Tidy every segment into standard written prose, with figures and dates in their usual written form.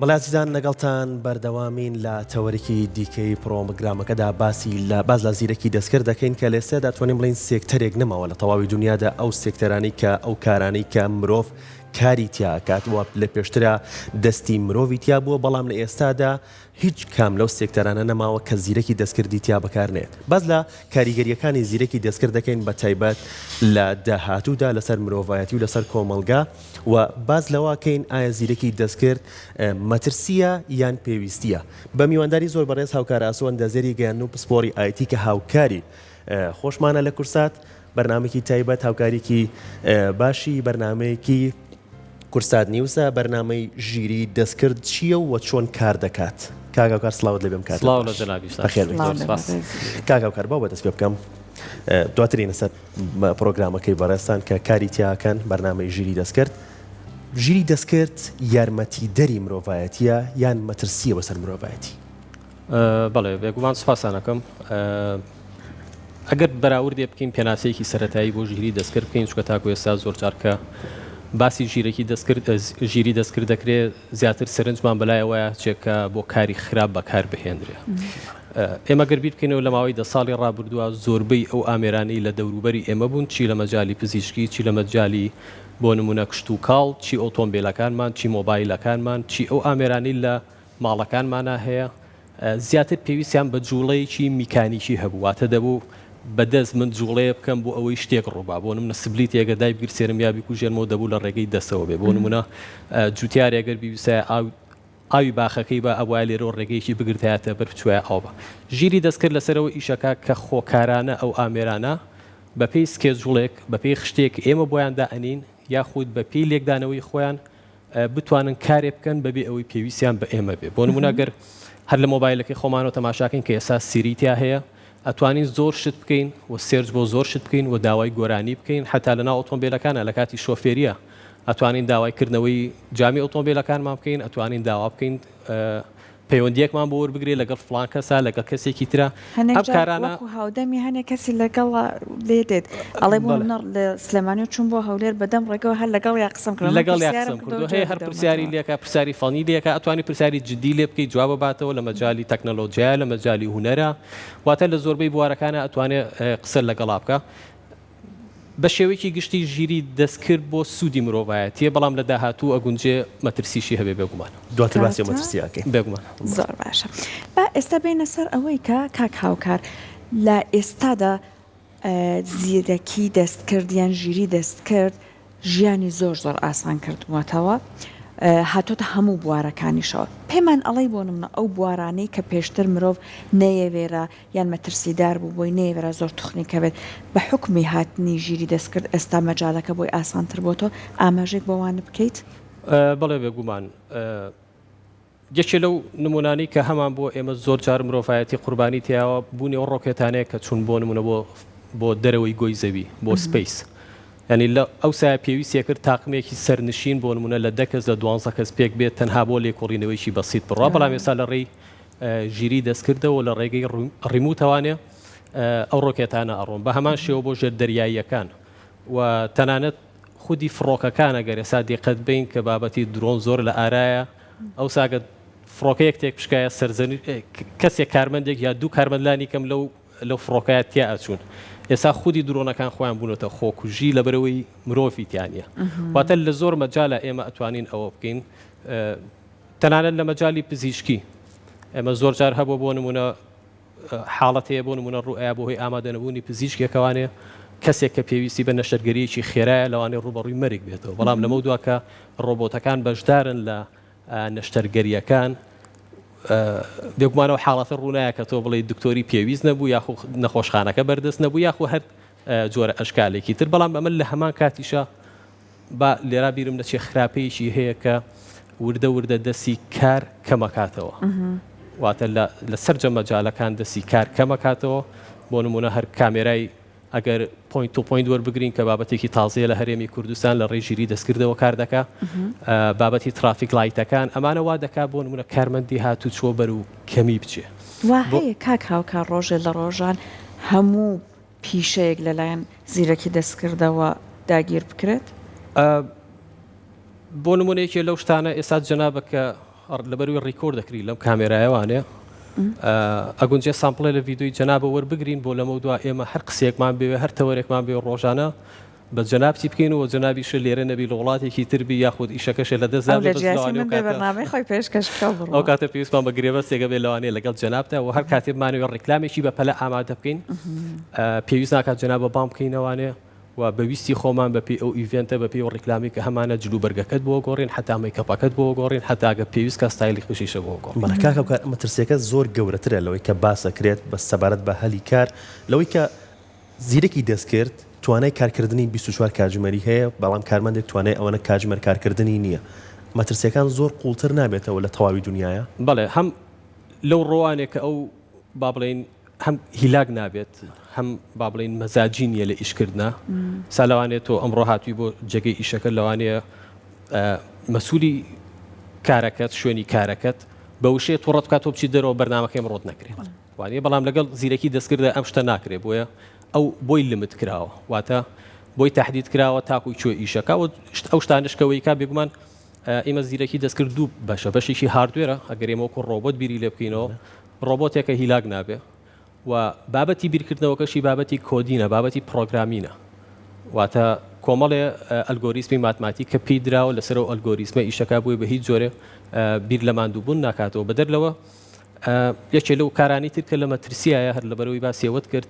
بەڵێ عزیزان لەگەڵتان بەردەوامین لە تەوەرێکی دیکەی پرۆگرامەکەدا باز لە زیرەکی دەستکرد دەکەین کە لێسێدا توانین بڵین سێکتەرێک نەماوە لە تەواوی دنیادا ئەو سێکتەرانی کە ئەو کارانەی کە مرۆڤ کاری تیاکات وە لە پێشترە دەستی مرۆڤی تیا بووە بەڵام لە ئێستادا هیچ کام لەو سێکتەرانە نەماوە کە زیرەکی دەستکردی تیا بەکارنێت. باز لە کاریگەریەکانی زیرەکی دەستکرد دەکەین بە تایبەت لە داهاتوودا لەسەر مرۆڤایەتی و لەسەر کۆمەلگا و باز لەواکەین ئایا زیرەکی دەستکرد مەترسیە یان پێویستیە. بە میوانداری زۆر بەڕێز هاوکار ئاسۆن دەزێری گەیاندن و پسپۆری ئایتی کە هاوکاری خۆشمانە لە کورسات بەرنامێکی تایبەت هاوکاریکی باشی بەرنمەیەکی کورسات نیوسە بەرنامەی ژیری دەستکرد چییە و چۆن کار دەکات. کاگاوکار سڵاوت لێبێم کات کاگاوکار باو بەدەست پێ بکەم دواترینە سەر پرۆگرامەکەی بەڕێستان کە کاری تیاکەن بەرنامەی ژیری دەستکرد. ژیری دەستکرد یارمەتی دەری مرۆڤایەتیە یان مەترسیە بەسەر مرۆڤایەتی؟ بەڵێ بێگومان سوپاسانەکەم. ئەگەر بەراوردێ بکەین پێناسەیەکی سەرەتایی بۆ ژیری دەستکرد بکەین چکە تاکو ئێستا زۆر جارکە باسی ژیری دەستکرد دەکرێت زیاتر سەرنجمان بەلایەوەیە چێکە بۆ کاری خراپ بەکار بهێنرێ. ئێمە گەربیر بکەینەوە لە ماوەی 10 ساڵی ڕابردووە زۆربەی ئەو ئامێرانەی لە دەوروبەری ئێمە بوون، چی لە مەجای پزیشکی، چی لە مەجای بۆ نمونە کشت و کاڵ، چی ئۆتۆمبیلەکانمان، چی مۆبایلەکانمان، چی ئەو ئامێرانەی لە ماڵەکانمانە هەیە، زیاتر پێویستیان بە جوڵەیەکی میکانیکی هەبوواتە دەبوو بەدەست من جوڵەیە بکەم بۆ ئەوەی شتێک ڕووبا بۆ نمونە سبلیت ێگە دای بگیر سێرم یا بیکوژێنمەوە دەبوو لە ڕێگەی دەستەوە بێ بۆ نمونە جوتیارێگەر بیویسە ئاوی باخەکەی بە ئەوای لێرە ڕێگەیەکی بگرتایەتە بەر بچوایە ئاو بە. ژیری دەستکرد لەسەرەوە ئیشەکە کە خۆکارانە ئەو ئامێرانە بە پێی سکێجوڵێک بە پێی خشتێک ئێمە بۆیاندا ئەنین یاخود بە پێی لێکدانەوەی خۆیان بتوانن کارێ بکەن بەبێ ئەوەی پێویستیان بە ئێمە بێ. بۆ نمونە گەر هەر لە مۆبایلەکەی خۆمانەوە تەماشاکەین کە ئێستا سیریتیا هەیە ئەتوانین زۆر شت بکەین و سێرج بۆ زۆر شت بکەین و داوای گۆرانی بکەین حتا لەناو ئۆتۆمبیلەکانە لە کاتی شۆفێریە ئەتوانین داوایکردنەوەی جامی ئۆتۆمبیلەکانمان بکەین ئەتوانین داوا بکەین پەیوەندیەکمان بۆ وەربگرێت لەگەڵ فڵان کەسە لەگەڵ کەسێکی ترە. ئەم کارانە هاودەمی هەنێک کەسی لەگەڵ لێ دێت ئەڵێ بۆ لە سلێمانی چوون بۆ هەولێر بەدەم ڕێگەوە هەر لەگەڵ یا قسم کرد لەگەڵ یاقسم کردو هەیە هەر پرسیاری لێکە پرسیاری فەنی لێکە ئەتوانی پرسیاری جدی لێ بکەیت جواب باتەوە لە مەجای تەکنۆلۆژیا لە مەجای هونەرە واتە لە زۆربەی بوارەکانە ئەتوانێت قسە لەگەڵا بکە. بە شێوەیەکی گشتی ژیری دەستکرد بۆ سوودی مرۆڤایەتیە بەڵام لە داهاتوو ئەگونجێ مەترسیشی هەبێ بێگومان. دواتر باسی مەترسیاکەین بێگومان. زۆر باشە. با ئێستا بینە سەر ئەوەی کە کاک هاوکار لە ئێستادا زیرەکی دەستکردیان ژیری دەستکرد ژیانی زۆر ئاسان کردووەتەوە هاتۆتە هەموو بوارەکانیشەوە. پێمان ئەڵەی بۆ نمونە ئەو بوارانەی کە پێشتر مرۆڤ نەیەوێرە یان مەترسیدار بوو بۆی نەیەوێرە زۆر توخنیکە بێت بە حکمی هاتنی ژیری دەستکرد ئێستا مەجالەکە بۆی ئاسانتر بۆتەوە ئاماژێک بۆوانە بکەیت؟ بەڵێ بێگومان یەکێ لەو نمونانی کە هەمان بۆ ئێمە زۆر جار مرۆڤایەتی قوربانی تیاوە بوونی ئەو ڕۆکێتانەیە کە چوون بۆ نمونە بۆ دەرەوەی گۆی زەوی بۆ سپیس. ینی لە ئەو سایە پێویستیە کرد تاقمێکی سەرنشین بۆ نمونە لە 10 کەس لە 12 کەس پێک بێت تەنها بۆ لێکۆڵینەوەیکی بەسیط بڕوا بەڵام ئێستا لە ڕێی ژیری دەستکردەوە لە ڕێگەی ڕیموتەوانێ ئەو ڕۆکێتانە ئەڕۆن بە هەمان شێوە بۆ ژێر دەریاییەکان و تەنانەت خودی فڕۆکەکانە گەر ئێستا دقت بین کە بابەتی درۆن زۆر لە ئارایە ئەو ساگە فڕۆکە یەکتێک پشکایە سەرزەنی کەسێک کارمەندێک یا دوو کارمەندلانی کەم لەو فڕۆکایەت تیا ئەچوون. ئێستا خودی درۆنەکان خۆیان بوونەتە خۆکوژی لە بەرەوەی مرۆڤی تیانە واتە لە زۆر مەجالە ئێمە ئەتوانین ئەوە بکەین. تەنانەت لە مەجای پزیشکی ئێمە زۆر جار هەبوو بۆ نمونە حاڵەت هەیە بۆ نمونە ڕوئیا بۆ هۆی ئامادەنەبوونی پزیشکێکەوانێ کەسێک کە پێویستی بە نەشتەرگەریەکی خێرایە لەوانەیە ڕوبەڕووی مەرگ بێتەوە بەڵام لەمە دووە کە ڕۆبۆتەکان بەشدارن لە نەشتەرگەریەکان بێگومانەوە حاڵەتە ڕوونایە کە تۆ بڵێ دکتۆری پێویست نەبوو یاخو نەخۆشخانەکە بەردەست نەبوو یاخو هەر جۆرە ئەشکالێکی تر بەڵام ئەمە لە هەمان کاتیشە با لێرا بیرم نەچێ خراپەیەکی هەیە کە وردە دەستی کار کەمەکاتەوە واتە لە سەرجە مەجالەکان دەستی کار کەمەکاتەوە بۆ نمونە هەر کامێرای ئەگەر پوینت تو پوینت وەربگرین کە بابەتێکی تازەیە لە هەرێمی کوردستان لە ڕێی ژیری دەستکردەوە کار دەکا بابەتی ترافیک لایتەکان ئەمانە وا دەکا بۆ نمونە کارمەندی هاتوو چوە بەر و کەمی بچێ. وا هەیە کاک هاوکار ڕۆژێ لە ڕۆژان هەموو پیشەیەک لەلایەن زیرەکی دەستکردەوە داگیر بکرێت؟ بۆ نمونەیەکی لەو شتانە ئێستا جەنابە کە لەبەروی ڕیکۆرد دەکری لەم کامێرایەوانێ ئەگونجێ سامپڵێ لە ڤیددیۆی جەنابە وەربگرین بۆ لەمە دوا ئێمە هەر قسێکمان بێوێ هەر تەوەرێکمان بێ ڕۆژانە بە جەنابی بکەین و جەنابیش لێرە نەبی لە وڵاتێکی تربی یاخود ئیشەکەشە لە دەست بەنامەی خۆی پێشکەش ئەو کاتە پێویستمان بە گرێبەستێکە بێ لەوانەیە لەگەڵ جەنابتە و هەر کاتێمانەوە ڕێکلامێکی بە پەلە ئامادە بکەین پێویست ناکات جەنابە بام بکەینەوانێ و بەویستی خۆمان بەپی ئەو ئیڤێنتە بەپی و ڕێکلامی کە هەمانە جلو بەرگەکەت بۆ گۆڕین حتا مەیکەپەکەت بۆ گۆڕین حتاگە پێویست کە ستایلی خوشیشە بۆ گۆڕ بەڵکاکە مەترسیەکە زۆر گەورەترە لەوەی کە باسەکرێت بە سەبارەت بە هەلی کار لەوەی کە زیرەکی دەستکرد توانای کارکردنی 24 کاتژمەری هەیە بەڵام کارمەندێک توانای ئەوەنە کاتژمەر کارکردنی نییە مەترسیەکان زۆر قوڵتر نابێتەوە لە تەواوی دنیاە بەڵێ هەم لەو ڕۆوانێک کە ئەو با بڵێن هەم هیلاک نابێت هەم با بڵێن مەزاجی نیە لە ئیشکردنا ساڵەوانێت تۆ ئەمڕۆ هاتووی بۆ جێگەی ئیشەکە لەوانەیە مەسوولی کارەکەت شوێنی کارەکەت بە وشەیە تووڕەت بکات تۆ بچی دەرەوە بەرنامەکەم ڕۆت نەکرێت وانەیە بەڵام لەگەڵ زیرەکی دەستکردە ئەم شتە ناکرێت بۆیە ئەو بۆی لمت کراوە واتە بۆی تهدید کراوە تاکوی چوە ئیشەکە و ئەو شتانشکەوەی کا بێگومان ئێمە زیرەکی دەستکرد دوو بەشە بەشێکی هاردوێرە ئەگەر ئێمەوەکو ڕۆبۆت بیری لێ بکەینەوە ڕۆبۆتێکە هیلاک نابێ و بابەتی بیرکردنەوەکەشی بابەتی کۆدینە بابەتی پرۆگرامینە واتە کۆمەڵێ ئەلگۆریسمی ماتماتیک کە پێی دراوە لەسەر و ئەلگۆریسمە ئیشەکە بووی بە هیچ جۆرە بیر لە ماندووبوون ناکاتەوە بەدەرلەوە یەکێ لەو کارانی تر کە لە مەترسیایە هەر لەبەرەوەی باسیەوەت کرد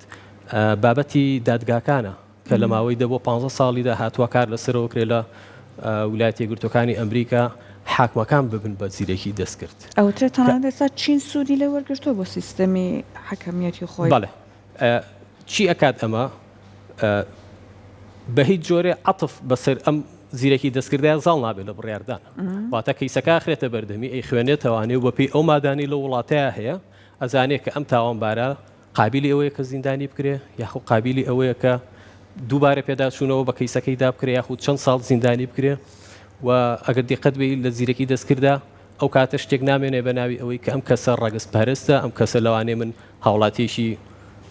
بابەتی دادگاکانە کە لە ماوەی دەبۆ 15 ساڵیدا هاتووە کار لەسەرەوە کرێ لە ویلایەتە یەکگرتووەکانی ئەمریکا حاکمەکان ببن بە زیرەکی دەستکرد ئەوترێت تەنانەت ئێستا چین سوودی لە وەرگرتووە بۆ سیستەمی حەکەمیەتی خۆی بەڵێ چی ئەکات ئەمە بە هیچ جۆرێ عەتف بەسەر ئەم زیرەکی دەستکردای زاڵ نابێت لە بڕیاردان واتە کەیسەکە خرێتە بەردەمی ئەی خوێنێتەوانێ و بەپێی ئەو مادانی لە وڵاتەیە هەیە ئەزانێت کە ئەم تاوانبارە قابلی ئەوەیە کە زیندانی بکرێ یاخود قابلی ئەوەیە کە دووبارە پێداچوونەوە بە کەیسەکەی دابکرێ یاخود چەند ساڵ زیندانی بکرێ و ئەگەر دقت بێ لە زیرەکی دەستکردا ئەو کاتە شتێک نامێنێ بە ناوی ئەوەی کە ئەم کەسە ڕەگەز پارێستە ئەم کەسە لەوانێ من هاوڵاتیشی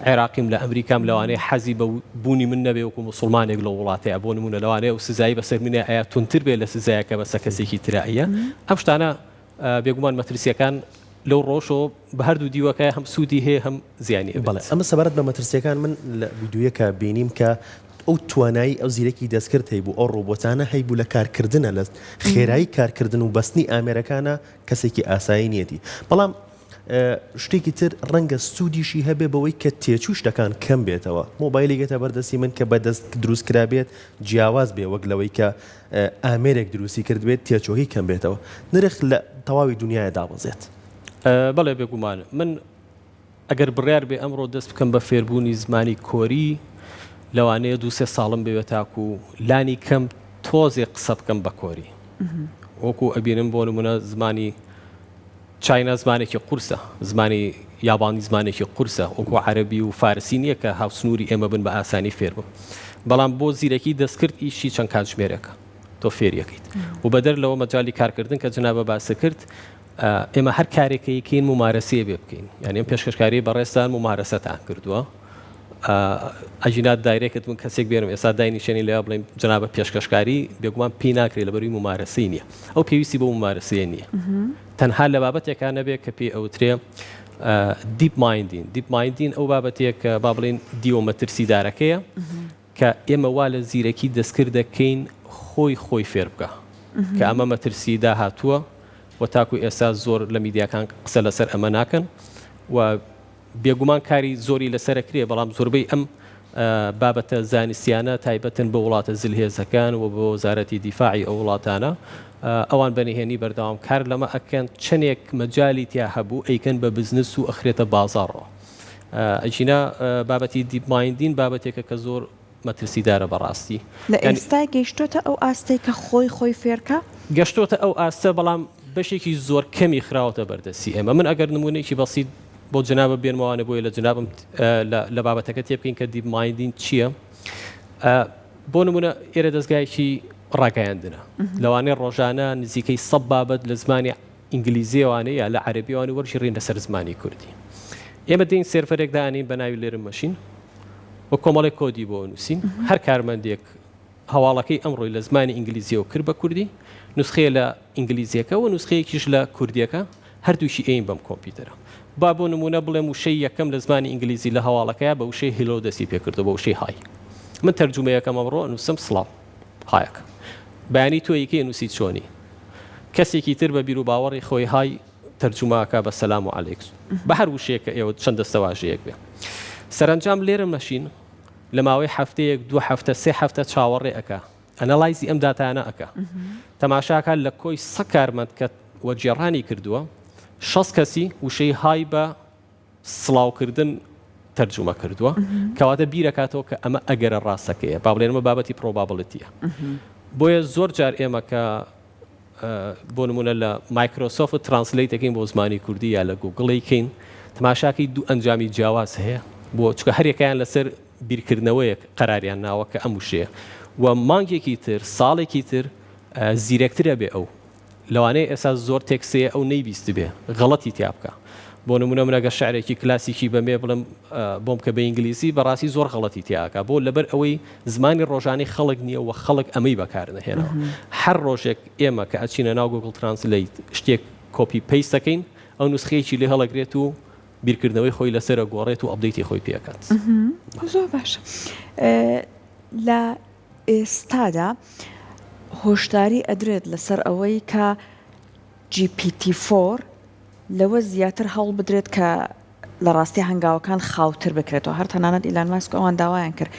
عێراقیم لە ئەمریکام لەوانەیە حەزی بە بوونی من نەبێ وەکو موسڵمانێک لە وڵاتەیە بۆ نمونە لەوانەیە و سزایی بەسەر منە ئایا تونتر بێ لە سزایەکە بەسە کەسێکی تراییە ئەم شتانە بێگومان مەترسیەکان لەو ڕۆژەوە بە هەردوو دیوەکە هەم سوودی هەیە هەم زیانی بەڵێ ئەمە سەبارەت بە مەترسیەکان من لە ڤیدیۆیەکە بینیم کە ئەو توانایی ئەو زیرەکی دەستکرد هەیبوو ئەو ڕۆبۆتانە هەیبوو لە کارکردنە لە خێرایی کارکردن و بەستنی ئامێرەکانە کەسێکی ئاسایی نیەتی بەڵام شتێکی تر ڕەنگە سوودیشی هەبێ بەوەی کە تێچوو شتەکان کەم بێتەوە مۆبایلێکێتە بەردەستی من کە بەدەست دروست کرابێت جیاواز بێ وەک لەوەی کە ئامێرێک دروستی کرد بێت تێچۆهی کەم بێتەوە نرخ لە تەواوی دنیاە دابەزێت بەڵێ بێگومانە من ئەگەر بڕیار بێ ئەمڕۆ دەست بکەم بە فێربوونی زمانی کۆری لەوانەیە 2-3 ساڵم بێت تاکو و لانی کەم تۆزێ قسە بکەم بە کۆری وەکو ئەبینم بۆ نمونە زمانی چاینا زمانێکی قورسە زمانی یابانی زمانێکی قورسە وەکو عەرەبی و فارسی نییە کە هاوسنووری ئێمە بن بە ئاسانی فێر بم بەڵام بۆ زیرەکی دەستکرد ئیشی چەند کاتژمێرێکە تۆ فێریەکەیت و بەدەر لەوە مەجای کارکردن کە جنابە باسە کرد ئێمە هەر کارێکەکەین ممارەسەیە بێ بکەین یعنی ئەم پێشکەشکاری بەڕێستان ممارەسەتان کردووە ئەژینات دایرێکت من کەسێک بێنم ئێستا داینیشێنی لێ بڵێم جنابە پێشکەشکاری بێگومان پێی ناکرێت لەبەروی ممارەسەی نییە ئەو پێویستی بۆ ممارەسەیە نییە تەنها لە بابەتێکان نەبێت کە پێی ئەوترێ دیپ مایندین ئەو بابەتێک کە با بڵێن دیوەمەترسیدارەکەیە کە ئێمە وا لە زیرەکی دەستکرد دەکەین خۆی فێر بکە کە ئەمە مەترسی داهاتووە و تاکو ئێستا زۆر لە میدیاکان قسە لەسەر ئەمە ناکەن و بێگومان کاری زۆری لەسەرکرێ بەڵام زۆربەی ئەم بابەتە زانستیانە تایبەتن بە وڵاتە زلهێزەکان و بە وەزارەتی دیفاعی ئەو وڵاتانە ئەوان بەنهێنی بەردەوام کار لەمە ئەکەن چەندێک مەجای تیا هەبوو ئەیکەن بە بزنس و ئەخرێتە بازاڕەوە ئەجینا بابەتی دیپ مایندین بابەتێکە کە زۆر مەترسیدارە بەڕاستی لە ئێستا گەیشتۆتە ئەو ئاستەی کە خۆی فێرکە گەشتۆتە ئەو ئاستە بەڵام بەشێکی زۆر کەمی خراوەتە بەردەستی ئێمە من ئەگەر نمونەیەکی بەسیت بۆ جنابە بێنمەوانە بۆیە لە جنابم لە بابەتەکە تێ بکەین کە دیپ مایندین چییە بۆ نمونە ئێرە دەستگایکی ڕاگەیاندنە لەوانەیە ڕۆژانە نزیکەی 100 بابەت لە زمانی ئینگلیزیوانەیە یا لە عەرەبیوانی وەرژێڕین لەسەر زمانی کوردی ئێمە دێین سێرفەرێک دانین بە ناوی لێرە مەشین و کۆمەڵێک کۆدی بۆ نووسین هەر کارمەندێک هەواڵەکەی ئەمڕۆی لە زمانی ئینگلیزیەوە کرد بە کوردی نسخەیە لە ئینگلیزیەکە و نسخەیەکیش لە کوردیەکە هەردووشی ئەین بەم کۆمپیوتەرە با بۆ نمونە بڵێم وشەی یەکەم لە زمانی ئینگلیزی لە هەواڵەکەیە بە وشەی هیلۆ دەستی پێکردو بە وشەی های من تەرجمەیەکەم ئەمڕۆ نووسم سڵاو هایەکە بەیانی تۆ یەکەی نووسی چۆنی کەسێکی تر بە بیر و باوەڕی خۆی های تەرجمەکە بە سەلام و عەلەیکم بە هەر وشەیەکە ئێوە چەند دەستەواژەیەک بێ سەرنجام لێرە مەشین لە ماوەی هەفتەیەک 2 هەفتە 3 هەفتە چاوەڕێ ئەکا ئەنەلایزی ئەم داتانە ئەکا تەماشاکە لە کۆی 100 کارمەند کە وەجێڕانی کردووە 60 کەسی وشەی های بە سڵاوکردن تەرجمە کردووە کەواتە بیرەکاتەوە کە ئەمە ئەگەرە ڕاستەکەیە با بڵێنمە بابەتی پرۆبابڵەتیە بۆیە زۆر جار ئێمە کە بۆ نمونە لە مایکرۆسۆفت ترانسلیتەکەین بۆ زمانی کوردی یا لە گوگڵیکەین تەماشاکەی دوو ئەنجامی جیاواز هەیە بۆ چکە هەرێکیان لەسەر بیرکردنەوەیەک قەراریان ناوە کە ئەم وشەیە و مانگێکی تر ساڵێکی تر زیرەکترە بێ ئەو لەوانەیە ئێستا زۆر تێکسەیە ئەو نەیبیست بێ غەڵەتی تیا بکە بۆ نمونە من ئەگە شعرێکی کلاسیکی بەمێ بڵم بۆم کە بە ئینگلیزی بەڕاستی زۆر غەڵەتی تیاکە بۆ لەبەر ئەوەی زمانی ڕۆژانی خەڵک نییە و خەڵک ئەمەی بەکارنەهێنەوە هەر ڕۆژێک ئێمە کە ئەچینە ناو گوگڵ ترانسلیت شتێک کۆپی پەیست دەکەین ئەو نوسخەیەکی لێ هەڵەگرێت و بیرکردنەوەی خۆی لەسەرە گۆڕێت و ئەپدەیتی خۆی پێکات زۆر باش لە ئێستادا هۆشداری ئەدرێت لەسەر ئەوەی کە GPT-4 لەوە زیاتر هەوڵ بدرێت کە لە ڕاستی هەنگاوەکان خاوتر بکرێتەوە هەر تەنانەت ئیلان ماسک ئەوان داوایان کرد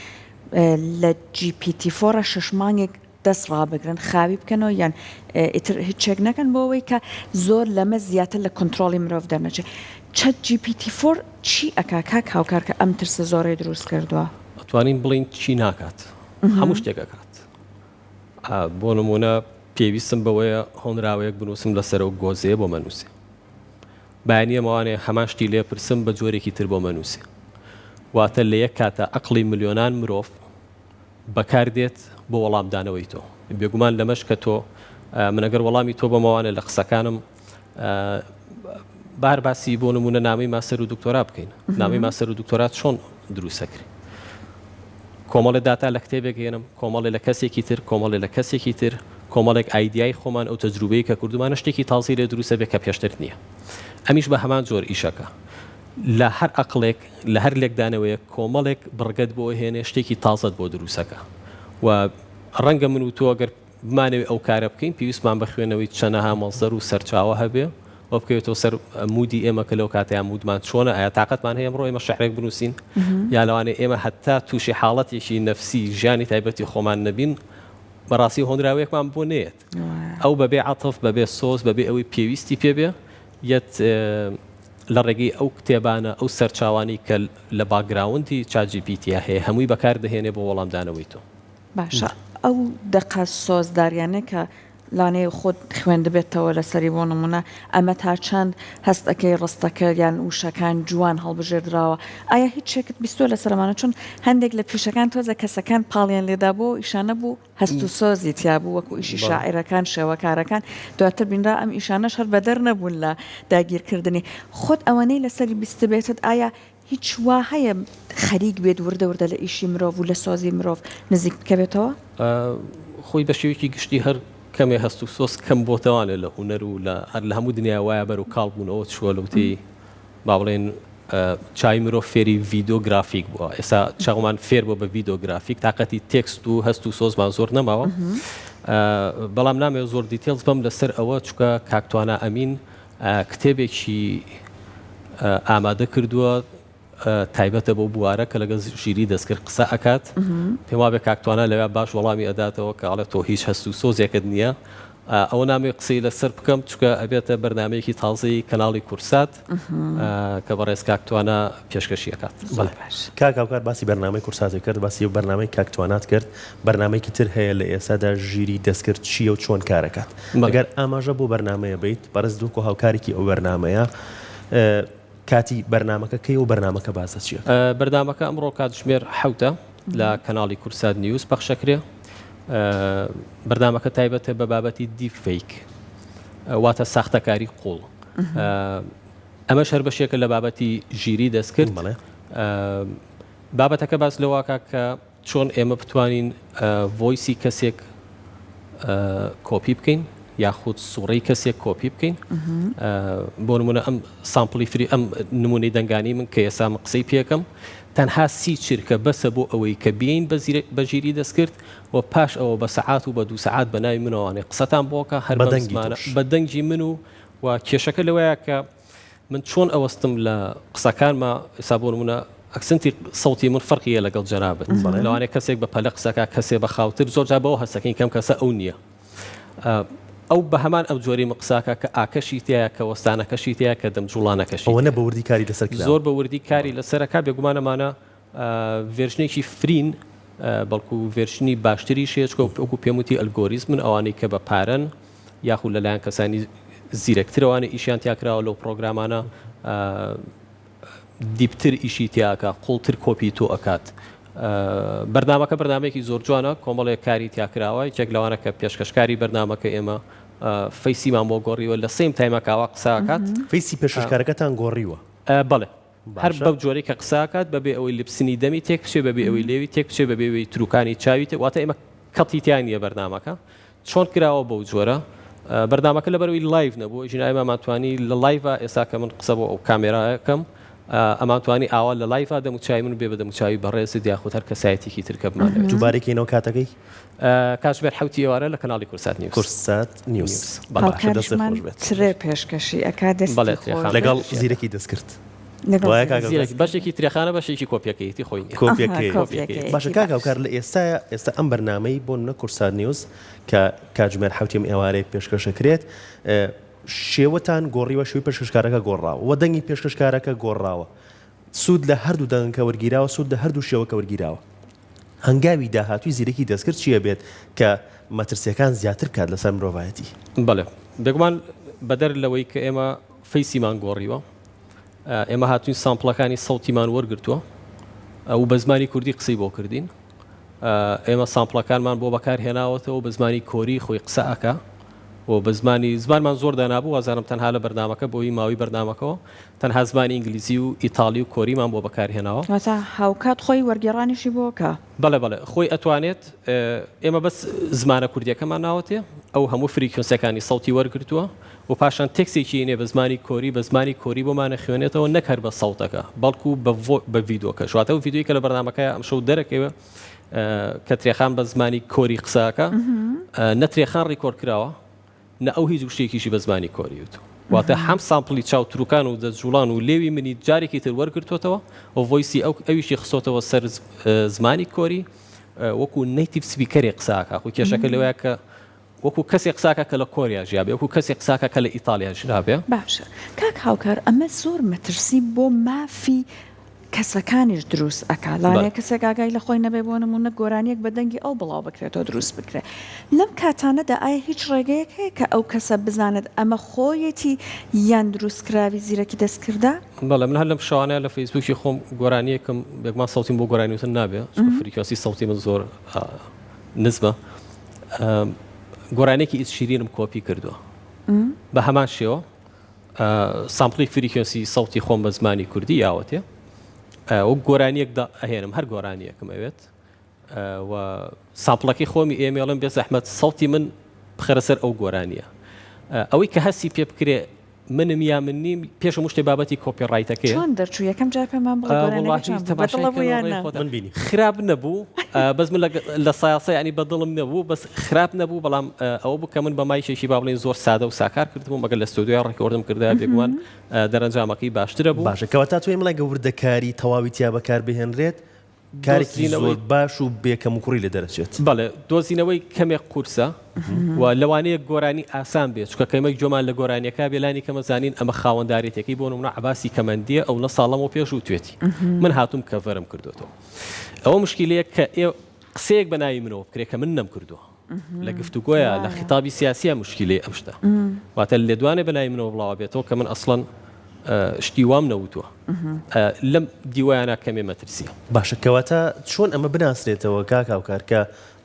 لە GPT-4 6 مانگێک دەست ڕابگرن خاوی بکەنەوە یان ئیتر هیچ چێک نەکەن بۆ ئەوەی کە زۆر لەمە زیاتر لە کۆنتترۆلی مرۆڤ دەرنەچێت چەت GPT-4 چی ئەکا کاک هاوکار کە ئەم ترسە زۆرەی دروست کردووە ئەتوانین بڵین چی ناکات هەموو شتێک ئەکات بۆ نمونە پێویستم بەوەیە هۆنراوەیەک بنووسم لەسەر و گۆزەیە بۆ مەنووسێ بەیانیە مەوانێ هەمان شتی لێ پرسم بە جۆرێکی تر بۆ مەنووسێ واتە لە یەک کاتە عەقڵی ملیۆنان مرۆڤ بەکاردێت بۆ وەڵامدانەوەی تۆ بێگومان لەمەش کە تۆ من ئەگەر وەڵامی تۆ بەمەوانێ لە قسەکانم بار باسی بۆ نمونە نامەی ماستەر و دکتۆرا بکەین نامەی ماستەر و دکتۆرا چۆن دروستەکری کۆمەڵی داتا لە کتێبێک هێنم کۆمەڵی لە کەسێکی تر کۆمەڵی لە کەسێکی تر کۆمەڵێک ئایدیای خۆمان ئەو تەجروبەیە کە کردومانە شتێکی تازی لێ دروستە بێت کە پێشتر نییە ئەمیش بە هەمان جۆر ئیشەکە لە هەر عەقڵێک لە هەر لێکدانەوەیە کۆمەڵێک بڕگەت بۆ هێنێ شتێکی تازت بۆ دروستەکە و ڕەنگە من و تۆ ئەگەر بمانەوێت ئەو کارە بکەین پێویستمان بە خوێنەوەی چەنەها مەزدەر و سەرچاوە هەبێ و بکەوێتەوە سەر مودی ئێمە کە لەو کاتەیان مودمان چۆنە ئایا تااقەتمان هەیە ئەمڕۆ ئێمە شەعرێک بنووسین یا لەوانەیە ئێمە هەتا تووشی حاڵەتێکی نەفسی ژیانی تایبەتی خۆمان نەبین بەڕاستی هۆنراوەیەکمان بۆ نێت ئەو بەبێ عەتف بەبێ سۆز بەبێ ئەوەی پێویستی پێبێ یەت لە ڕێگەی ئەو کتێبانە ئەو سەرچاوانی کە لە باگراوندی ChatGPT هەیە هەمووی بەکار دەهێنێ بۆ وەڵامدانەوەی تۆ باشە ئەو دقە سۆزداریانە کە لانەیە خۆت خوێن دەبێتەوە لەسەری بۆ نمونە ئەمە تا چەند هەستەکەی ڕستەکە یان وشەکان جوان هەڵبژێردراوە ئایا هیچ شێکت بیستۆ لەسەرمانە چون هەندێک لە پیشەکان تۆزە کەسەکان پاڵیان لێدا بۆ ئیشانە بوو هەست و سۆزی تیابوو وەکو ئیشی شاعیرەکان شێوەکارەکان دواتر بینرا ئەم ئیشانەش هەر بەدەر نەبوون لە داگیرکردنی خۆت ئەوەنەی لەسەری بیست بێتت ئایا هیچ وا هەیە خەریک بێت وردە وردە لە ئیشی مرۆڤ و لە سۆزی مرۆڤ نزیک بکەوێتەوە خۆی بە شێوەیەکی گشتی هەر کەمێ هەست و سۆز کەم بۆتەوانێت لە هوەر و لە هەموو دنیا وایە بەر و کاڵبوونەوە چووە لەوتی با بڵێن چای مرۆڤ فێری ڤیدۆگرافیک بووە ئێستا چاومان فێر بۆ بە ڤیدۆگرافیک تااقەتی تێکست و هەست و سۆزمان زۆر نەماوە بەڵام نامێ زۆر دیتێلز بەم لەسەر ئەوە چکە کاکتوانە ئەمین کتێبێکی ئامادە کردووە تایبەتە بۆ بوارە کە لەگە ژیری دەستکرد قسە ئەکات پێم وابێ کاکتوانە لەوێ باش وەڵامی ئەداتەوە کە ئاڵێت تۆ هیچ هەست و سۆزێکت نییە ئەوە نامێ قسەی لەسەر بکەم چکە ئەبێتە بەرنمەیەکی تازەی کەناڵی کورسات کە بەڕێز کاکتوانە پێشکەشیەکات کاکاوکار باسی بەرنامەی کورساتی کرد باسی و بەرنامەی کاکتوانات کرد بەرنمەیەکی تر هەیە لە ئێستادا ژیری دەستکرد چییە و چۆن کارەکات ئەگەر ئاماژە بۆ بەرنمەیە بیت بەڕێز دووکۆ هاوکارێکی ئەو بەرنمەیە کاتی بەرنمەکە کەی و بەرنمەکە باسە چییە بەردامەکە ئەمڕۆ کاتژمێر حوتە لە کەناڵی کورسات نیوز پەخشەکرێ بەردامەکە تایبەتە بە بابەتی دیپ فیک واتە ساختەکاری قوڵ ئەمە هەر بەشێکە لە بابەتی ژیری دەستکرد بابەتەکە باس لەواکە کە چۆن ئێمە بتوانین ڤۆیسی کەسێک کۆپی بکەین یاخود سوڕەی کەسێک کۆپی بکەین بۆ نمونە ئەم سامپڵی فری ئەم نمونەی دەنگانی من کە ئێستا قسەی پێکەم تەنها 30 چرکە بەسە بۆ ئەوەی کە بین بەژیری دەستکرد و پاش ئەوە بە سەعات و بە 2 سەعات بە ناوی منەوەوانێ قسەتان بۆکە هەر بە دەنگی من و کێشەکە لەوەیە کە من چۆن ئەوەستم لە قسەکانمە ئێستا بۆ نمونە ئەکسنتی سەوتی من فەرقیە لەگەڵ جەنابەت لەوانەیە کەسێک بە پەلە قسەکە کەسێ بە خاوتر زۆرجار بەوە هەستەکەین کەم کەسە ئەو نییە ئەو بە هەمان ئەو جۆری قساکە کە ئاکەشی تایە کە وەستانەکەشی تایە کە دەمجوڵانەکەشی ئەوە بە وردی کاری لەسەر زۆر بە وردی کاری لەسەرەکە بێگومانەمانە ڤێرژنێکی فرین بەڵکو ڤێرشنی باشتری شێچکە وەکو پێم وتی ئەلگۆریزمن ئەوانەی کە بە پارەن یاخود لەلایەن کەسانی زیرەکترەوانە ئیشیان تیاکراوە لەو پرۆگرامانە دیپتر ئیشی تیاکە قوڵتر کۆپی تۆ ئەکات بەرنامەکە بەرنامەیەکی زۆر جوانە کۆمەڵێک کاری تیاکراوە یەک لەوانە کە پێشکەشکاری بەرنامەکە ئێمە فەیسیمان بۆ گۆڕیوە لە سیم تایمەکەوە قساکات فەیسی پێشکارەکەتان گۆڕیوە بەڵێ هەر بەو جۆرەی کە قساکات بەبێ ئەوەی لبسنی دەمی تێک بچێ بەبێ ئەوەی لێوی تێک بچێ بەبێ ئەوەی تروکانی چاوی تێ واتە ئێمە کەڵتی تیان نیە بەرنامەکە چۆن کراوە بەو جۆرە بەردامەکە لەبەرەوەی لایڤ نەبوو ژینایمە ماتوانی لە لایڤە ئێستا کە من قسە بۆ ئەو کامێرایەکەم ئەمانتوانی ئاوا لە لایڤە دەموچوی من بێ بە دەموچوی بەڕێز یاخود هەر کەسایەتێکی ترکە بمانێت دووبارێکینەوە کاتەکەی کاتژمێر 7 ئێوارە لە کەناڵی کورسات نیوز ترێ پێشکەشی ئەکا دەست لەگەڵ زیرەکی دەستکرد بەشێکی ترێخانە بەشێکی کۆپیەکەیەتی خۆی باشە کاکاوکار لە ئێستا ئەم بەرنامەی بۆ منە کورسات نیوز کە کاتژمێر 7 ئێوارەی پێشکەشەکرێت شێوەتان گۆڕیوە شوی پێشکەشکارەکە گۆڕاوە و دەنگی پێشکەشکارەکە گۆڕاوە سوود لە هەردوو دەنگکە وەرگیراوە سوود لە هەردوو شێوەکە وەرگیراوە هەنگاوی داهاتوی زیرەکی دەستکرد چیە بێت کە مەترسیەکان زیاتر کات لەسەر مرۆڤایەتی بەڵێ بێگومان بەدەر لەوەی کە ئێمە فەیسیمان گۆڕیوە ئێمە هاتوین سامپڵەکانی سەوتیمان وەرگرتووە ئەو بە زمانی کوردی قسەی بۆ کردین ئێمە سامپڵەکانمان بۆ بەکارهێناوەتەوە بە زمانی کۆری خۆی قسە ئەکا و بە زمانمان زۆر دانابوو وازانم تەنها لە بەرنامەکە بۆی ماوەی بەرنامەکەەوە تەنها زمانی ئینگلیزی و ئیتالی و کۆریمان بۆ بەکارهێناوە هاوکات خۆی وەرگێڕانیشی بۆکە بەڵێ خۆی ئەتوانێت ئێمە بەس زمانە کوردیەکەمان ناوەتێ ئەو هەموو فریکۆنسەکانی سەوتی وەرگرتووە و پاشان تێکسێکی نێ بە زمانی کۆری بۆمانە خوێنێتەوە نەکەر بە سەوتەکە بەڵکو بە ڤیدۆکە شواتە و ڤیدۆی کە لە بەرنامەکە ئەم شەو دەرەکەوە کە ترێخان بە زمانی کۆری قساکە نەترێخان ڕیکۆرد کراوە نە ئەو هیچ شتێکیشی بە زمانی کۆریوت واتە هەم سامپڵی چاوتروکان و دەستجوڵان و لێوی منی جارێکی تر وەرگرتوتەوە ئەو ڤۆیسی ئەویشی خسۆتەوە سەر زمانی کۆری وەکو نیتیڤ سپیکەری قساکە و کێشەکە لەوەیە کە وەکو کەسێک قساکە کە لە کۆریا ژیابێ وەکو کەسێک قساکە کە لە ئیتالیا ژرابێ باشە کاک هاوکار ئەمە زۆر مەترسی بۆ مافی کەسەکانیش دروست ئەکالانێ کەسێک ئاگای لە خۆی نەبێ بۆ نمونە گۆرانیەک بە دەنگی ئەو بڵاو بکرێتەوە دروست بکرێت لەم کاتانەدا ئایا هیچ ڕێگەیەک هەیە کە ئەو کەسە بزانێت ئەمە خۆیەتی یان دروستکراوی زیرەکی دەستکردا؟ بەڵێ من هەر لەم شەوانەیە لە فەیسبووکی خۆم گۆرانیەکەم بێگومان سەوتیم بۆ گۆرانیوتن نابێ فریکۆنسی سەوتی من زۆر نزمە گۆرانێکی ئیت شیرینم کۆپی کردووە بە هەمان شێوە سامپڵی فریکۆنسی سەوتی خۆم بە زمانی کوردی یاوەتێ و گۆرانیەکدا ئەهێنم هەر گۆرانیەکەم ئەوێت و سامپڵەکەی خۆمی ئێمێڵم بێ زەحمەت سەوتی من بخەرە سەر ئەو گۆرانیە ئەوەی کە هەستی پێ بکرێ منم یا من نیم پێش هەموو شتێ بابەتی کۆپیڕایتەکەیە چۆن دەرچوو یەکەم جار پێمان بڵێ خراپ نەبوو بەس من لە سایاسە ینی بەدڵم نەبوو بەس خراپ نەبوو بەڵام ئەوە بوو کە من بە مایشێکی با بڵێن زۆر سادە و ساکار کردبوو مەگەر لە ستودیۆ ڕێکۆردم کردا بێگومان دەرەنجامەکەی باشترە بوو باشە کەواتە توێ مڵای گەوردەکاری تەواوی تیا بەکار بهێنرێت کارێکی زۆر باش و بێکەم و کوڕی لە دەرەچێت بەڵێ دۆزینەوەی کەمێک قورسە و لەوانەیە گۆرانی ئاسان بێت چکە کەمێک جۆمان لە گۆرانیەکە بێلانی کەمە زانین ئەمە خاوەنددارێتێکی بۆ نمونە عباسی کەمەندیە ئەو 9 ساڵەمەوە پێش و توێتی من هاتووم کەڤەرم کردوێتەوە ئەوە مشکلەیە کە قسەیەک بە ناوی منەوە بکرێت کە من نەمکردووە لە گفتوگۆیە لە خیتابی سیاسیە مشکلەی ئەم شتە واتە لە دوانێ بە ناوی منەوە بڵاوە بێتەوە کە من ئەسڵەن شتی وام نەوتووە لەم دیوایانە کەمێ مەترسیە باشە کەواتە چۆن ئەمە بناسرێتەوە کاکاوکار کە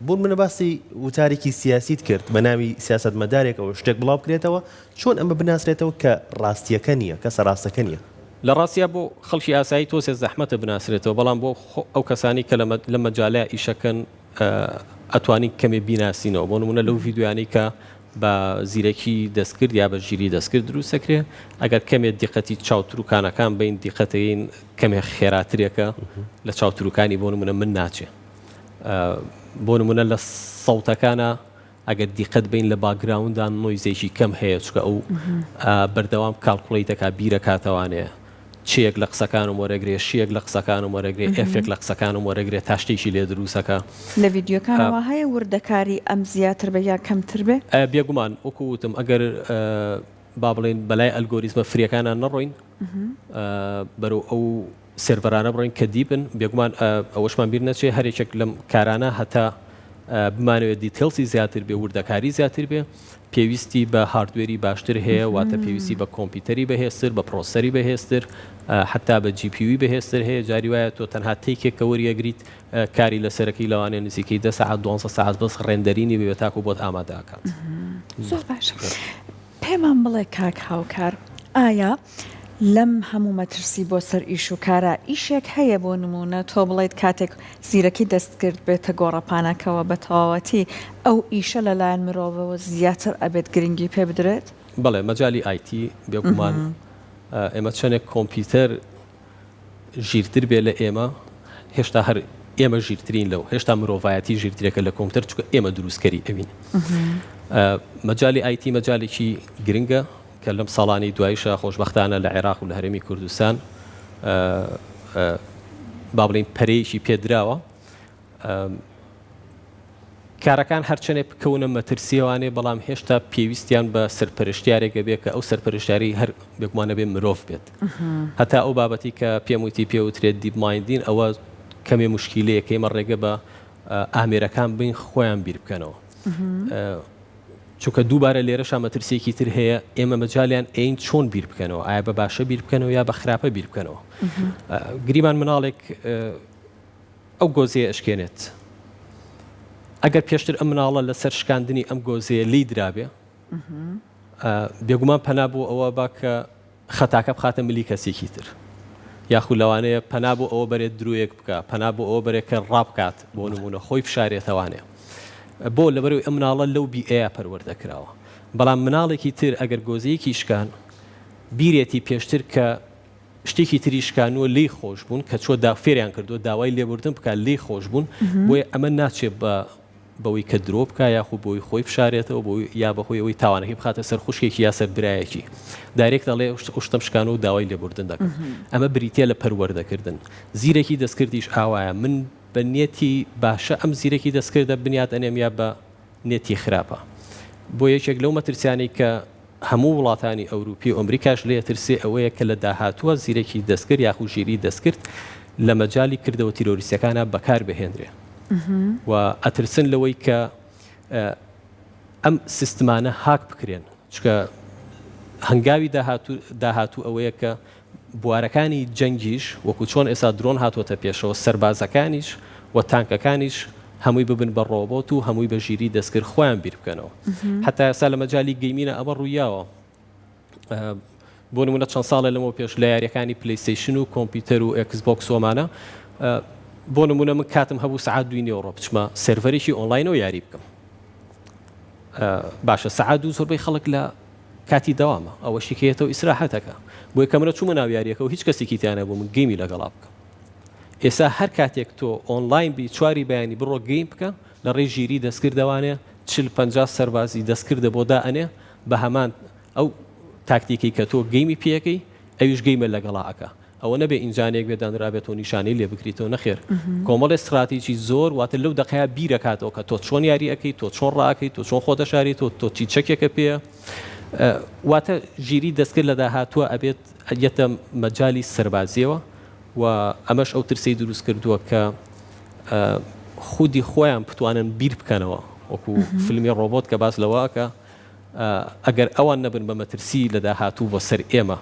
بۆ منە باسی وتارێکی سیاسیت کرد بە ناوی سیاست مەدارێکەوە شتێک بڵاو بکرێتەوە چۆن ئەمە بناسرێتەوە کە ڕاستیەکە نییە کەسە ڕاستەکە نییە لە ڕاستیا بۆ خەڵکی ئاسایی تۆسێ زەحمەتە بناسرێتەوە بەڵام بۆ ئەو کەسانی کە لە مەجاالای ئیشەکەن ئەتوانین کەمێ بیناسینەوە بۆ نمونە لەو ڤیددیویانی کە بە زیرەکی دەستکرد یا بە ژیری دەستکرد دروستەکرێ ئەگەر کەمێک دیقەتی چاوتروکانەکان بین دیقەتەین کەمێک خێراترێکە لە چاوتروکانی بۆ نمونە من ناچێ بۆ نمونە لە سەوتەکانە ئەگەر دیقەت بین لە باگراوندا نۆیزێکی کەم هەیە چکە ئەو بەردەوام کاڵکوڵیتەکە بیرەکاتەوانەیە چیەک لە قسەکانم وەرەگرێ شیەک لە قسەکانم وەرەگرێ ئەفێک لە قسەکانم وەرەگرێت تا شتێکی لێ دروستەکە لە ڤیددیۆکانەوە هەیە وردەکاری ئەم زیاتر بە یا کەمتر بێ بێگومان وەکووتم ئەگەر با بڵێن بەلای ئەلگۆریزمە فریەکانان نەڕۆین بەرەو ئەو سێرڤەرانە بڕۆین کە دیبن بێگومان ئەوەشمان بیر نەچێ هەرێکێک لەم کارانە هەتا بمانەوێت دیتێڵسی زیاتر بێ وردەکاری زیاتر بێ پێویستی بە هاردوێری باشتر هەیە واتە پێویستی بە کۆمپیوتەری بەهێزتر بە پرۆسەری بەهێزتر حتا بە GPU بەهێزتر هەیە جاری وایە تۆ تەنها تێکێک کە وەریەگریت کاری لەسەرەکەی لەوانێ نزیکەی 10 ساعت 12 ساعت بەس ڕێندەرینی بێت تاکو بۆت ئامادەکات زۆر باش پێمان بڵێ کاک هاوکار ئایا لەم هەموو مەترسی بۆ سەر ئیش و کارە ئیشێک هەیە بۆ نمونە تۆ بڵیت کاتێک زیرەکی دەستکرد بێتە گۆڕەپانەکەەوە بە تەواوەتی ئەو ئیشە لەلایەن مرۆڤەوە زیاتر ئەبێت گرنگی پێ بدرێت بەڵێ مەجای IT بێگومان ئێمە چەندێک کۆمپیوتەر ژیرتر بێ لە ئێمە هێشتا هەر ئێمە ژیرترین لەو هێشتا مرۆڤایەتی ژیرترێکە لە کۆمپیوتەر چکە ئێمە دروستکەری ئەوین مەجای IT مەجالێکی گرنگە کە لەم ساڵانی دوایشە خۆشبەختانە لە عێراق و لە هەرێمی کوردستان با بڵین پەرەیەکی پێدراوە کارەکان هەرچەنێ بکەونە مەترسیەوانێ بەڵام هێشتا پێویستیان بە سەرپەرشتیارێکە بێت کە ئەو سەرپەرشتیاری هەر بێگومانە بێ مرۆڤ بێت هەتا ئەو بابەتی کە پێم وتی پێوترێت دیپ مایندین ئەوە کەمێ مشکیلەیە کە ئێمە ڕێگە بە ئامێرەکان بین خۆیان بیر بکەنەوە چونکە دووبارە لێرەش مەترسێکی تر هەیە ئێمە مەجالیان ئەین چۆن بیر بکەنەوە ئایا بە باشە بیر بکەنەوە یا بە خراپە بیر بکەنەوە گریمان مناڵێک ئەو گۆزەیە ئەشکێنێت ئەگەر پێشتر ئەم مناڵە لەسەر شکاندنی ئەم گۆزەیە لی درابێ بێگومان پەنا بوو ئەوە باکە خەتاکە بخاتە ملی کەسێکی تر یاخود لەوانەیە پەنا بوو ئەوە بەرێت درۆیەک بکە پەنا بوو ئەوە بەرێکە ڕابکات بۆ نمونە خۆی بشارێتەوانێ بۆ لەبەرەوەی ئەم مناڵە لەو بیئەیە پەروەردەکراوە بەڵام مناڵێکی تر ئەگەر گۆزەیەکی شکان بیرێتی پێشتر کە شتێکی تری شکانوە لی خۆش بوون کە چۆ فێریان کردو داوای لێبوردن بکە لی خۆش بوون بۆیە ئەمە ناچێت بەوەی کە درۆ بکە یاخود بۆی خۆی بشارێتەوە بۆ یا بەخۆی ئەوەی تاوانەکەی بخاتە سەر خوشکێکی یا سەر برایەکی دایرێک دەڵێ شتم شکان و داوای لێبوردن دەکەن ئەمە بریتە لە پەروەردەکردن زیرەکی دەستکردیش ئاوایە من بە نێتی باشە ئەم زیرەکی دەستکردە بنیات ئەنێم یا بە نێتی خراپە بۆ یەکێک لەو مەترسیانەی کە هەموو وڵاتانی ئەوروپی و ئەمریکاش لێ ترسێ ئەوەیە کە لە داهاتووە زیرەکی دەستکرد یاخود ژیری دەستکرد لە مەجای کردەوە تیرۆریستەکانە بەکار بهێنرێ و ئەترسن لەوەی کە ئەم سیستمانە هاک بکرێن چکە هەنگاوی داهاتوو ئەوەیە کە بوارەکانی جەنگیش وەکو چۆن ئێستا درۆن هاتوۆتە پێشەوە سەربازەکانیش و تانکەکانیش هەمووی ببن بە ڕۆبۆت و هەمووی بە ژیری دەستکرد خۆیان بیر بکەنەوە حتا ئێستا لە مەجای گەیمینە ئەمە ڕوویاوە بۆ نمونە چەند ساڵە لەمەوە پێش لە یاریەکانی پلەیستیشن و کۆمپیوتەر و ئەکسبۆکس ومانە بۆ نمونە من کاتم هەبوو سعات دوی نیوەڕۆ بچمە سێرڤەرێکی ئۆنلاینەوە یاری بکەم باشە سعات دوو زۆربەی خەڵک لە کاتی دەوامە ئەوە شیکێتەوە ئیسراحەتەکە بۆی کەمرە چوومە ناو یاریەکە و هیچ کەسێکی تیانە بۆ من گەیمی لەگەڵا بکەم ئێستا هەر کاتێک تۆ ئۆنلاین بی چواری بەیانی بڕۆ گەیم بکە لە ڕێی ژیری دەستکردەوانێ 40-50 سەربازی دەستکردە بۆ دائەنێ بە هەمان ئەو تاکتیکی کە تۆ گەیمی پێەکەی ئەویش گەیمە لەگەڵاکە ئەوە نەبێ ئینجانێک بێدانرابێت و نیشانەی لێ بکریتەوە نەخێر کۆمەڵ استراتیجی زۆر واتە لەو دقەیە بیرەکاتەوە کە تۆ چۆن یاری ئەەکەی تۆ چۆن ڕاکەی تۆ چۆن خۆدەشاری تۆ چی چەکێکە پێە واتە ژیری دەستکرد لە داهاتووە ئەبێت ئەگەتە مەجای سەربازیەوە و ئەمەش ئەو ترسی دروست کردووە کە خودی خۆیان بتوانن بیر بکەنەوە وەکو فیلمی ڕۆبۆت کە باس لەوەکە ئەگەر ئەوان نەبن بە مەترسی لە داهاتوو بۆ سەر ئێمە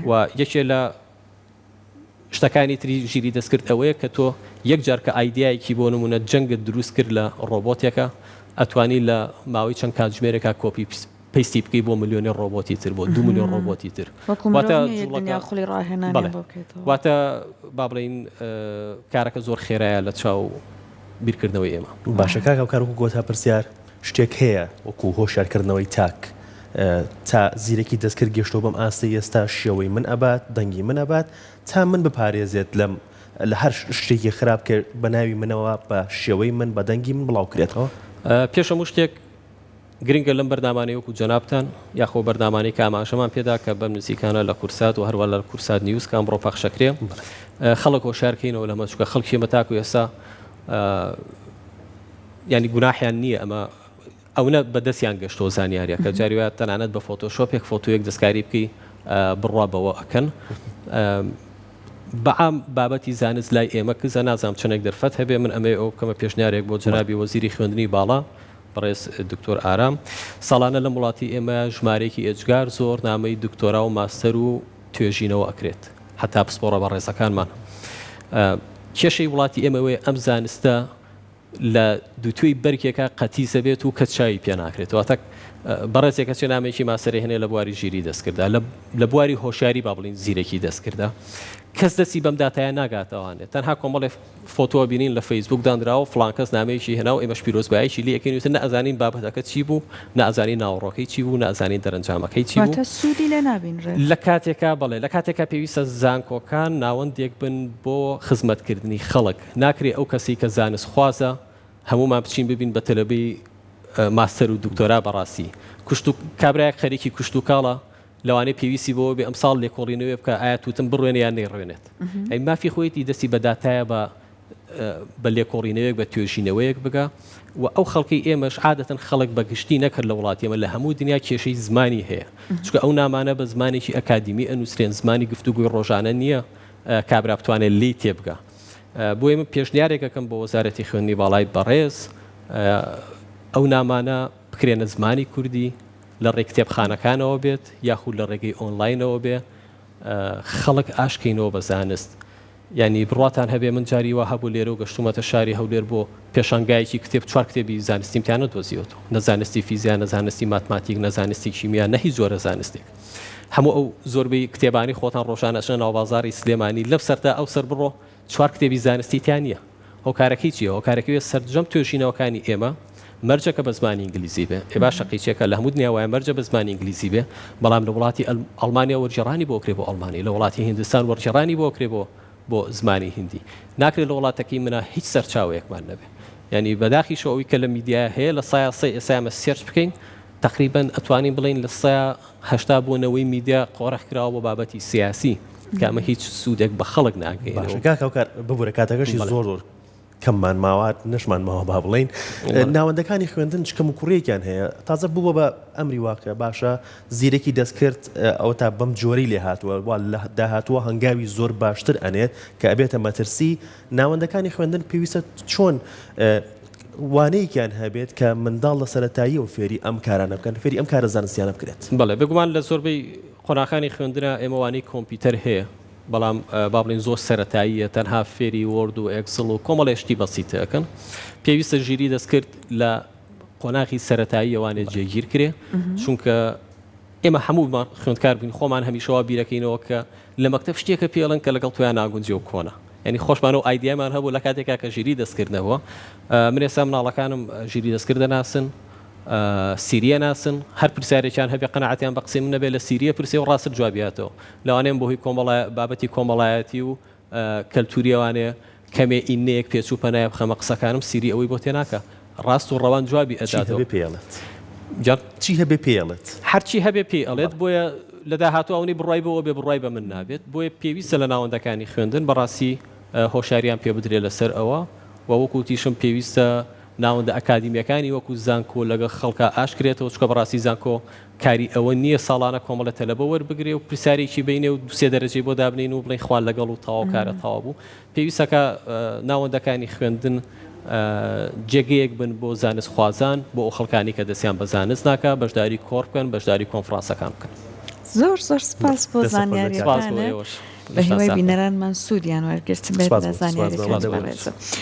و یەکێ لە شتەکانی تری ژیری دەستکرد ئەوەیە کە تۆ یەک جار کە ئایدیایەکی بۆ نمونە جەنگت دروست کرد لە ڕۆبۆتێکە ئەتوانی لە ماوەی چەند کاتژمێرێکە کۆپی پێستی بکەی بۆ ملیۆنی ڕۆبۆتی تر بۆ 2 ملیۆن ڕۆبۆتی تر واتە با بڵێن کارەکە زۆر خێرایە لە چاو بیرکردنەوەی ئێمە باشە کاکە کارۆکو گۆتا پرسیار شتێک هەیە وەکو هۆشیارکردنەوەی تاک تا زیرەکی دەستکرد گەشتەوە بەم ئاستی ئێستا شێوەی من ئەبات دەنگی من ئەبات تا من بپارێزێت لە هەر شتێکی خراپ کرد بە ناوی منەوە بە شێوەی من بە دەنگی من بڵاو کرێتەوە. پێش هەموو شتێک گرنگە لەم بەردامانەی وەکو جەنابتان یاخۆ بەردامانەی کە ئاماژەمان پێدا کە بەم نزیکانە لە کورسات و هەروە لە کورسات نیوز کام بڕۆ پەخشەکرێ خەڵک هۆشیارکەینەوە لەمە چونکە خەڵکی ئێمە تاکو ئێستا ینی گوناحیان نییە ئەمە ئەوە بەدەستیان گەشتۆ زانیاریە کە جاری وایە تەنانەت بە فۆتۆشۆپێک فۆتۆیەک دەستکاری بکەی بڕوا بەوە ئەکەن. بەعام بابەتی زانست لای ئێمە کزە نازانم چنێک دەرفەت هەبێ من ئەمێ ئەو کەمە پێشنیارێک بۆ جەنابی وەزیری خوێندنی باڵا بەڕێز دکتۆر ئارام ساڵانە لە وڵاتی ئێمە ژمارەیەکی ئێجگار زۆر نامەی دکتۆرا و ماستەر و توێژینەوە ئەکرێت هەتا پسپۆڕە بە ڕێزەکانمان. کێشەی وڵاتی ئێمەوەی ئەم زانستە لە دوتوی بەرکێکە قەتیزە بێت و کەچاوی پێ ناکرێتەوە تەک بەڕێزێکە چێ نامێکی ماسەری هەنێ لە بواری ژیری دەستکردا لە بواری هۆشیاری با بڵین زیرەکی دەستکردا کەس دەستی بەم داتایە ناگاتەوانێت تەنها کۆمەڵێ فۆتۆ بینین لە فەیسبوک دانراوە فڵان کەس نامەیەکی هێنا و ئێمەش پیرۆزبایەکی لێ ئەکەین نە ئەزانین بابەتەکە چی بوو نە ئەزانین ناوەڕۆکەی چی بوو نە ئەزانین دەرەنجامەکەی چی بوو سوودی لە نابینڕێت لە کاتێکا بڵێ لە کاتێکا پێویستە زانکۆکان ناوەندێک بن بۆ خزمەتکردنی خەڵک ناکرێ ئەو کەسی کە زانست خوازە هەمومان بچین ببین بە تەلەبەی ماستەر و دکتۆرا بەڕاستی کوشت و کابراایەک خەریکی کوشت و کاڵە لەوانەیە پێویستی بۆ بێ ئەمساڵ لێکۆڵینەوەی بکە ئایا توتم بڕوێنە یان نەیڕوێنێت ئەی مافی خۆیەتی دەستی بە داتایە بە لێکۆڵینەوەیەک بە توێژینەوەیەک بگە و ئەو خەڵکی ئێمەش عادەتەن خەڵک بەگشتی نەکرد لە وڵاتی ئێمە لە هەموو دنیا کێشەی زمانی هەیە چونکە ئەو نامانە بە زمانێکی ئەکادیمی ئەنووسرێن زمانی گفتوگوی ڕۆژانە نییە کابرا بتوانێت لی تێبگە بۆ ئێمە پێشنیارێکەکەم بۆ وەزارەتی خوێندنی باڵای بەڕێز ئەو نامانە بکرێنە زمانی کوردی لە ڕێی کتێبخانەکانەوە بێت یاخود لە ڕێگەی ئۆنلاینەوە بێ خەڵک ئاشکەینەوە بە زانست ینی بڕاتان هەبێ من جاری وا هەبوو لێرە و گەشتومەتە شاری هەولێر بۆ پێشانگایەکی کتێب چوار کتێبی زانستیمتیانە دۆزیوەوە نەزانستی فیزیان نەزانستی ماتماتیک نەزانستی کیمیا نەهی زۆرە زانستێک هەموو ئەو زۆربەی کتێبانی خۆتان ڕۆژانە ئەچنە ناو بازاڕی سلێمانی لەم سەرتا ئەو سەر بڕۆ چوار کتێبی زانستیتیان نییە هۆکارەکەی چیە هۆکارەکەی سەرجەم توێژینەوەکانی ئێمە مەرجەکە بە زمانی ئینگلیزی بێ ێ باش شەقیچێکە لە هەموو دنیاوایە مەرجە بە زمانی ئینگلیزی بێ بەڵام لە وڵاتی ئەڵمانیا وەرجێڕانی بۆ کرێ بۆ ئەڵمانی لە وڵاتی هیندستان وەرجێڕانی بۆ کرێ بۆ زمانی هیندی ناکرێت لە وڵاتەکەی منە هیچ سەرچاوەیەکمان نەبێ ینی بەداخیشەوە ئەوی کە لە میدیا هەیە لە سایە ئێسامە سێرچ بکەین تقریبان ئەتوانین بڵین لە سایە هەشتا بوونەوەی میدیا قۆڕح کراوە بۆ بابەتی سیاسی کە ئەمە هیچ سوودێک بە خەڵک ناگەین ببوورە کاتەکەشی زۆر کەممان ماوات نشمان ماوە با بڵین ناوەندەکانی خوێندن چکەم و کوڕێکیان هەیە تازە بووە بە ئەمری واقع باشە زیرەکی دەستکرد ئەو تا بەم جۆری لێ هاتووە لە داهاتووە هەنگاوی زۆر باشتر ئەنێت کە ئەبێتە مەترسی ناوەندەکانی خوێندن پێویستە چۆن وانەیەکیان هەبێت کە منداڵ لە سەرەتایی و فێری ئەم کارانە بکەن فێری ئەم کارە زانستیانە بکرێت بەڵێ بگومان لە زۆربەی قۆناغانی خوێندنە ئێمەوانی کۆمپیوتەر هەیە بەڵام با بڵین زۆر سەرەتاییە تەنها فێری وۆرد و ئێکسڵ و کۆمەڵێشتی بەسیتە ئەەکەن پێویستە ژیری دەستکرد لە قۆناغی سەرەتایی ئەوانێت جێگیر کرێ چونکە ئێمە هەموومان خوێندکار بووین خۆمان هەمیشەوە بیرەکەینەوە کە لە مەکتەب شتێکە پێڵن کە لەگەڵ تویان ناگونجێ و کۆنە ینی خۆشمان و ئایدیامان هەبوو لە کاتێکا کە ژیری دەستکردنەوە من ئێستا مناڵەکانم ژیری دەستکردە ناسن سیریە ناسن هەر پرسیارێکیان هەبێ قەنەعەتیان بە قسەی من نەبێت لە سیریە پرسێ و ڕاست جوابیاتەوە لەوانەیە بۆ هی بابەتی کۆمەڵایەتی و کەلتوریەوانەیە کەمێ ئینەیەک پێچ و پەنایە بخەمە قسەکانم سیری ئەوەی بۆ تێناکە ڕاست و ڕەوان جوابی ئەداتەوە چی هەبێ پێڵێت هەرچی هەبێ پێ ئەڵێت بۆیە لە داهاتوو ئەوەی بڕای بەوە بێ بڕای بە من نابێت بۆیە پێویستە لە ناوەندەکانی خوێندن بەڕاستی هۆشاریان پێ بدرێت لەسەر ئەوە و وەکو تیشم پێویستە ناوەندە ئەکادیمیەکانی وەکو زانکۆ لەگە خەڵکە ئاشکرێتەوە چکە بەڕاستی زانکۆ کاری ئەوە نییە ساڵانە کۆمەڵە تەلەبە وەربگرێ و پرسیارێکی بینێ و دوسێ دەرەجەی بۆ دابنین و بڵین خوان لەگەڵ و تەواو کارە تەواو بوو پێویستەکە ناوەندەکانی خوێندن جێگەیەک بن بۆ زانست خوازان بۆ ئەو خەڵکانی کە دەستیان بە زانست ناکە بەشداری کۆڕ بکەن بەشداری کۆنفرانسەکان بکەن زۆر سپاس بۆ زانیاریەکانە بە هیوای بینەرانمان سوودیان وەرگرت بێت لە زانیاریەکان.